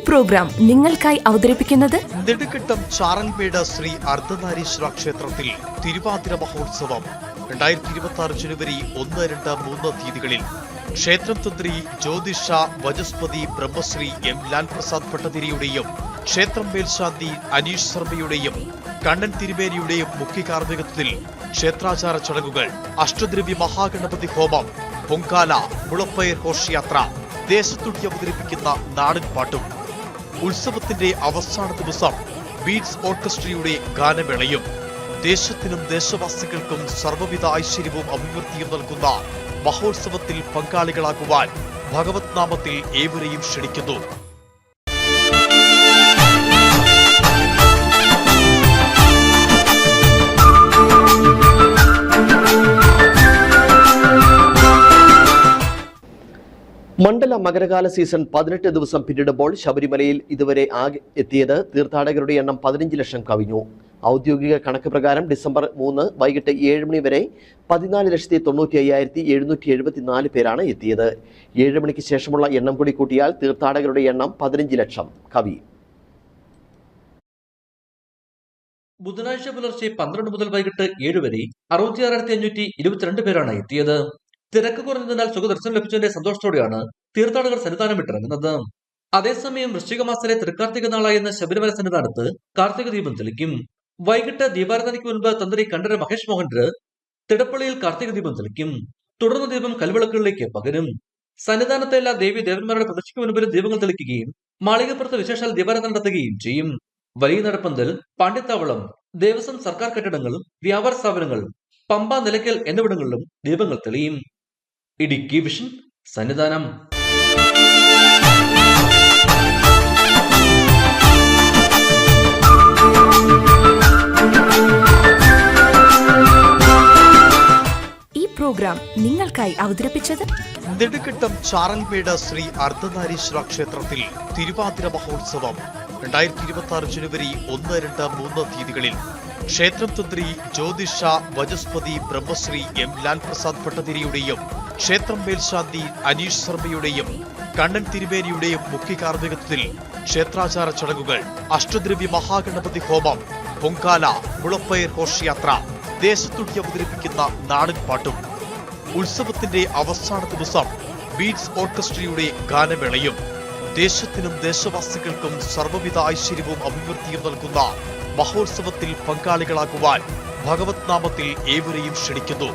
Programme നിങ്ങൾക്കായി അവതരിപ്പിക്കുന്നത് നെടുങ്കണ്ടം ചാറൽമേട് ശ്രീ അർദ്ധനാരീശ്വര ക്ഷേത്രത്തിൽ തിരുവാതിര മഹോത്സവം 2026 ജനുവരി 1, 2, 3 തീയതികളിൽ ക്ഷേത്രം തന്ത്രി ജ്യോതിഷ വചസ്പതി ബ്രഹ്മശ്രീ എം ലാൽ പ്രസാദ് ഭട്ടതിരിയുടെയും ക്ഷേത്രം മേൽശാന്തി അനീഷ് ശർമ്മയുടെയും കണ്ണൻ തിരുമേനിയുടെയും മുഖ്യ കാർമ്മികത്വത്തിൽ ക്ഷേത്രാചാര ചടങ്ങുകൾ, അഷ്ടദ്രവ്യ മഹാഗണപതി ഹോമം, പൊങ്കാല, മുളപ്പയർ ഘോഷയാത്ര, ദേശത്തുടി അവതരിപ്പിക്കുന്ന നാടൻ പാട്ടും, ഉത്സവത്തിന്റെ അവസാന ദിവസം ബീറ്റ്സ് ഓർക്കസ്ട്രയുടെ ഗാനമേളയും, ദേശത്തിനും ദേശവാസികൾക്കും സർവ്വവിധ ഐശ്വര്യവും അഭിവൃദ്ധിയും നൽകുന്ന മഹോത്സവത്തിൽ പങ്കാളികളാകുവാൻ ഭഗവത് നാമത്തിൽ ഏവരെയും ക്ഷണിക്കുന്നു. മണ്ഡല മകരകാല സീസൺ 18 ദിവസം പിന്നിടുമ്പോൾ ശബരിമലയിൽ ഇതുവരെ ആകെ എത്തിയത് തീർത്ഥാടകരുടെ എണ്ണം 15 ലക്ഷം കവിഞ്ഞു. ഔദ്യോഗിക കണക്ക് പ്രകാരം ഡിസംബർ 3 വൈകിട്ട് 7 മണി വരെ 14,95,774 പേരാണ് എത്തിയത്. 7 മണിക്ക് ശേഷമുള്ള എണ്ണം കൂടി കൂട്ടിയാൽ തീർത്ഥാടകരുടെ എണ്ണം 15 ലക്ഷം കവിയും. ബുധനാഴ്ച പുലർച്ചെ 12 മുതൽ വൈകിട്ട് 7 വരെ 66,522 പേരാണ് എത്തിയത്. തിരക്ക് കുറഞ്ഞതിനാൽ സുഖദർശനം ലഭിച്ചതിന്റെ സന്തോഷത്തോടെയാണ് തീർത്ഥാടകർ സന്നിധാനം വിട്ടിറങ്ങുന്നത്. അതേസമയം വൃശ്ചിക മാസത്തിലെ തൃക്കാർത്തിക നാളായെന്ന് ശബരിമല സന്നിധാനത്ത് കാർത്തിക ദീപം തെളിക്കും. വൈകിട്ട് ദീപാരാധനയ്ക്ക് മുൻപ് തന്ത്രി കണ്ഠരര് മഹേഷ് മോഹൻര് തിടപ്പള്ളിയിൽ കാർത്തിക ദീപം തെളിക്കും. തുടർന്ന് ദീപം കൽവിളക്കുകളിലേക്ക് പകരും. സന്നിധാനത്തെ എല്ലാ ദേവി ദേവന്മാരുടെ പ്രതിഷ്ഠയ്ക്ക് മുൻപിലും ദീപങ്ങൾ തെളിക്കുകയും മാളികപ്പുറത്ത് വിശേഷാൽ ദീപാരാധന നടത്തുകയും ചെയ്യും. വലിയ നടപ്പന്തൽ, പാണ്ഡ്യത്താവളം, ദേവസ്വം സർക്കാർ കെട്ടിടങ്ങൾ, വ്യാപാര സ്ഥാപനങ്ങൾ, പമ്പ, നിലയ്ക്കൽ എന്നിവിടങ്ങളിലും ദീപങ്ങൾ തെളിയും. ഇടുക്കി വിഷൻ, സന്നിധാനം. ഈ പ്രോഗ്രാം നിങ്ങൾക്കായി അവതരിപ്പിച്ചത് നെടുങ്കണ്ടം ചാറൽമേട് ശ്രീ അർദ്ധനാരീശ്വര ക്ഷേത്രത്തിൽ തിരുവാതിര മഹോത്സവം 2026 ജനുവരി 1, 2, 3 തീയതികളിൽ ക്ഷേത്രം തന്ത്രി ജ്യോതിഷ വചസ്പതി ബ്രഹ്മശ്രീ എം ലാൽ പ്രസാദ് ഭട്ടതിരിയുടെയും ക്ഷേത്രം മേൽശാന്തി അനീഷ് ശർമ്മയുടെയും കണ്ണൻ തിരുമേനിയുടെയും മുഖ്യ കാർമ്മികത്വത്തിൽ ക്ഷേത്രാചാര ചടങ്ങുകൾ, അഷ്ടദ്രവ്യ മഹാഗണപതി ഹോമം, പൊങ്കാല, മുളപ്പയർ ഘോഷയാത്ര, ദേശത്തുടി അവതരിപ്പിക്കുന്ന നാടൻ പാട്ടും, ഉത്സവത്തിന്റെ അവസാന ദിവസം ബീറ്റ്സ് ഓർക്കസ്ട്രയുടെ ഗാനമേളയും, ദേശത്തിനും ദേശവാസികൾക്കും സർവ്വവിധ ഐശ്വര്യവും അഭിവൃദ്ധിയും നൽകുന്ന മഹോത്സവത്തിൽ പങ്കാളികളാകുവാൻ ഭഗവത് നാമത്തിൽ ഏവരെയും ക്ഷണിക്കുന്നു.